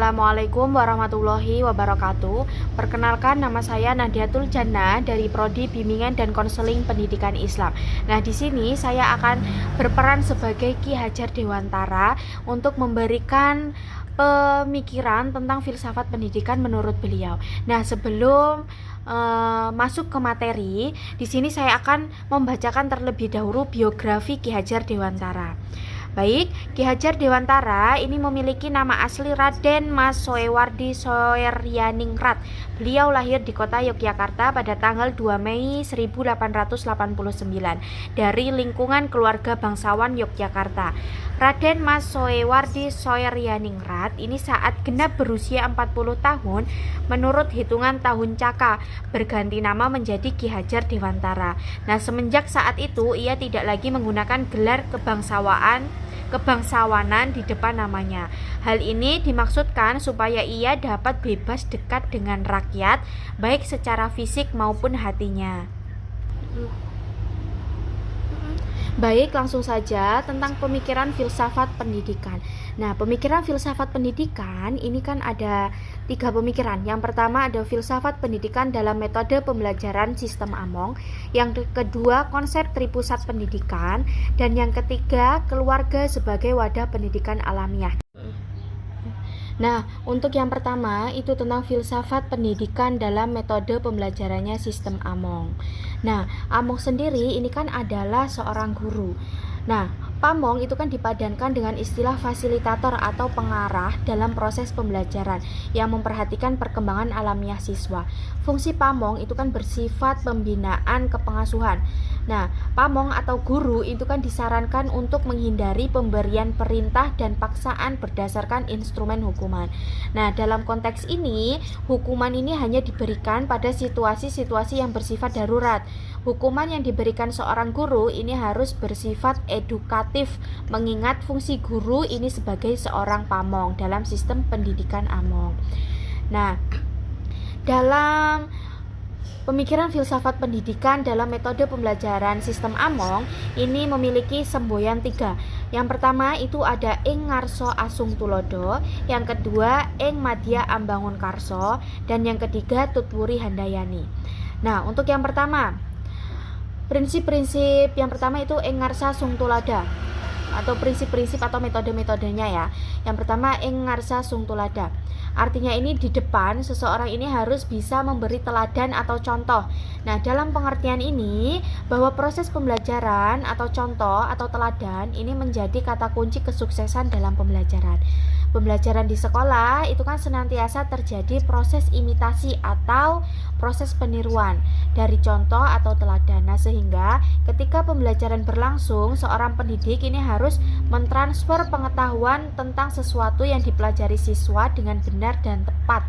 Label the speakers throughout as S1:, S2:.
S1: Assalamualaikum warahmatullahi wabarakatuh. Perkenalkan, nama saya Nadiatul Jannah dari Prodi Bimbingan dan Konseling Pendidikan Islam. Nah, di sini saya akan berperan sebagai Ki Hajar Dewantara untuk memberikan pemikiran tentang filsafat pendidikan menurut beliau. Nah, sebelum masuk ke materi, di sini saya akan membacakan terlebih dahulu biografi Ki Hajar Dewantara. Baik, Ki Hajar Dewantara ini memiliki nama asli Raden Mas Soewardi Soeryaningrat. Beliau lahir di kota Yogyakarta pada tanggal 2 Mei 1889 dari lingkungan keluarga bangsawan Yogyakarta. Raden Mas Soewardi Soeryaningrat ini saat genap berusia 40 tahun menurut hitungan tahun Caka berganti nama menjadi Ki Hajar Dewantara. Nah, semenjak saat itu ia tidak lagi menggunakan gelar kebangsawanan di depan namanya. Hal ini dimaksudkan supaya ia dapat bebas dekat dengan rakyat, baik secara fisik maupun hatinya. Baik, langsung saja tentang pemikiran filsafat pendidikan. Nah, pemikiran filsafat pendidikan ini kan ada 3 pemikiran. Yang pertama ada filsafat pendidikan dalam metode pembelajaran sistem Among. Yang kedua konsep tripusat pendidikan. Dan yang ketiga keluarga sebagai wadah pendidikan alamiah. Nah, untuk yang pertama itu tentang filsafat pendidikan dalam metode pembelajarannya sistem Among. Nah, Among sendiri ini kan adalah seorang guru. Nah, pamong itu kan dipadankan dengan istilah fasilitator atau pengarah dalam proses pembelajaran yang memperhatikan perkembangan alamiah siswa. Fungsi pamong itu kan bersifat pembinaan kepengasuhan. Nah, pamong atau guru itu kan disarankan untuk menghindari pemberian perintah dan paksaan berdasarkan instrumen hukuman. Nah, dalam konteks ini, hukuman ini hanya diberikan pada situasi-situasi yang bersifat darurat. Hukuman yang diberikan seorang guru ini harus bersifat edukatif, mengingat fungsi guru ini sebagai seorang pamong dalam sistem pendidikan Among. Nah, dalam pemikiran filsafat pendidikan dalam metode pembelajaran sistem Among ini memiliki semboyan 3. Yang pertama itu ada Ing Ngarso Asung Tulodo, yang kedua Ing Madya Ambangun Karso, dan yang ketiga Tutwuri Handayani. Nah, untuk yang pertama, prinsip-prinsip yang pertama itu Ing Ngarsa Sung Tulada, atau prinsip-prinsip atau metode-metodenya ya. Yang pertama Ing Ngarsa Sung Tulada. Artinya ini di depan seseorang ini harus bisa memberi teladan atau contoh. Nah, dalam pengertian ini bahwa proses pembelajaran atau contoh atau teladan ini menjadi kata kunci kesuksesan dalam pembelajaran. Pembelajaran di sekolah itu kan senantiasa terjadi proses imitasi atau proses peniruan dari contoh atau teladan. Nah, sehingga ketika pembelajaran berlangsung, seorang pendidik ini harus mentransfer pengetahuan tentang sesuatu yang dipelajari siswa dengan benar dan tepat.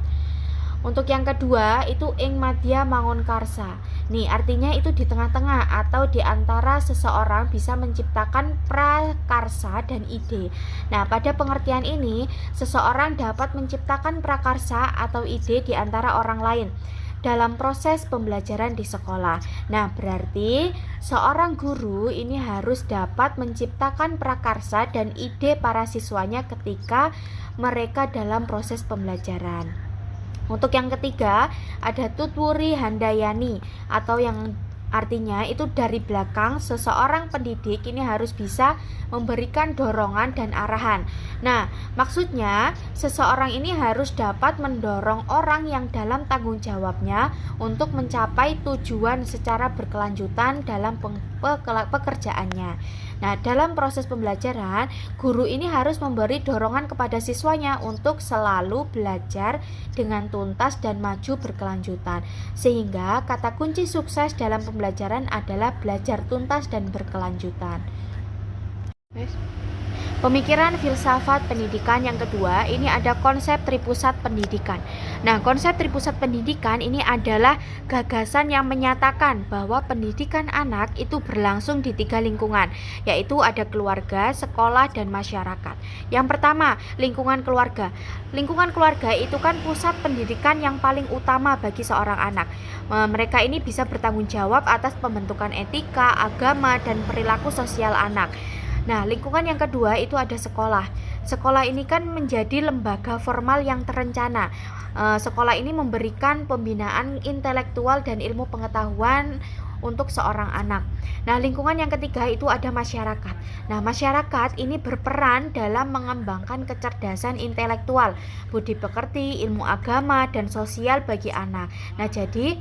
S1: Untuk yang kedua itu Ing Madya Mangun Karsa. Nih, artinya itu di tengah-tengah atau di antara seseorang bisa menciptakan prakarsa dan ide. Nah, pada pengertian ini seseorang dapat menciptakan prakarsa atau ide di antara orang lain dalam proses pembelajaran di sekolah. Nah, berarti seorang guru ini harus dapat menciptakan prakarsa dan ide para siswanya ketika mereka dalam proses pembelajaran. Untuk yang ketiga ada Tutwuri Handayani, atau yang artinya itu dari belakang seseorang pendidik ini harus bisa memberikan dorongan dan arahan. Nah, maksudnya seseorang ini harus dapat mendorong orang yang dalam tanggung jawabnya untuk mencapai tujuan secara berkelanjutan dalam pekerjaannya. Nah, dalam proses pembelajaran, guru ini harus memberi dorongan kepada siswanya untuk selalu belajar dengan tuntas dan maju berkelanjutan. Sehingga kata kunci sukses dalam pembelajaran adalah belajar tuntas dan berkelanjutan. Pemikiran filsafat pendidikan yang kedua ini ada konsep tripusat pendidikan. Nah, konsep tripusat pendidikan ini adalah gagasan yang menyatakan bahwa pendidikan anak itu berlangsung di 3 lingkungan, yaitu ada keluarga, sekolah, dan masyarakat. Yang pertama, lingkungan keluarga. Lingkungan keluarga itu kan pusat pendidikan yang paling utama bagi seorang anak. Mereka ini bisa bertanggung jawab atas pembentukan etika, agama, dan perilaku sosial anak. Nah, lingkungan yang kedua itu ada sekolah. Sekolah ini kan menjadi lembaga formal yang terencana. Sekolah ini memberikan pembinaan intelektual dan ilmu pengetahuan untuk seorang anak. Nah, lingkungan yang ketiga itu ada masyarakat. Nah, masyarakat ini berperan dalam mengembangkan kecerdasan intelektual, budi pekerti, ilmu agama, dan sosial bagi anak. Nah, jadi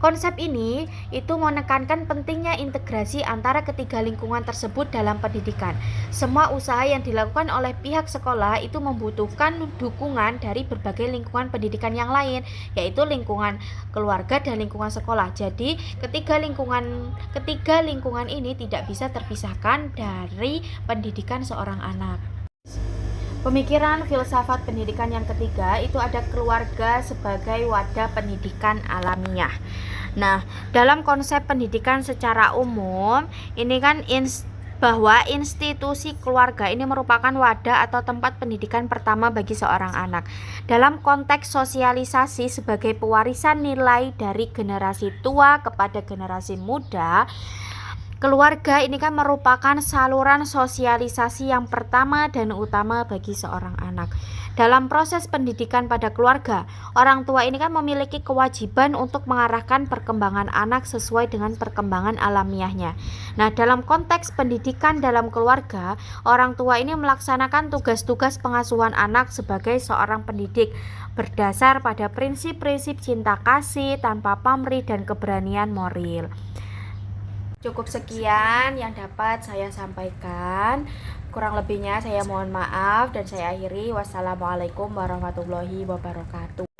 S1: konsep ini itu menekankan pentingnya integrasi antara ketiga lingkungan tersebut dalam pendidikan. Semua usaha yang dilakukan oleh pihak sekolah itu membutuhkan dukungan dari berbagai lingkungan pendidikan yang lain, yaitu lingkungan keluarga dan lingkungan sekolah. Jadi, ketiga lingkungan ini tidak bisa terpisahkan dari pendidikan seorang anak. Pemikiran filsafat pendidikan yang ketiga itu ada keluarga sebagai wadah pendidikan alamiah. Nah, dalam konsep pendidikan secara umum, ini kan bahwa institusi keluarga ini merupakan wadah atau tempat pendidikan pertama bagi seorang anak. Dalam konteks sosialisasi sebagai pewarisan nilai dari generasi tua kepada generasi muda, keluarga ini kan merupakan saluran sosialisasi yang pertama dan utama bagi seorang anak. Dalam proses pendidikan pada keluarga, orang tua ini kan memiliki kewajiban untuk mengarahkan perkembangan anak sesuai dengan perkembangan alamiahnya. Nah, dalam konteks pendidikan dalam keluarga, orang tua ini melaksanakan tugas-tugas pengasuhan anak sebagai seorang pendidik berdasar pada prinsip-prinsip cinta kasih tanpa pamrih dan keberanian moral. Cukup sekian yang dapat saya sampaikan. Kurang lebihnya saya mohon maaf dan saya akhiri. Wassalamualaikum warahmatullahi wabarakatuh.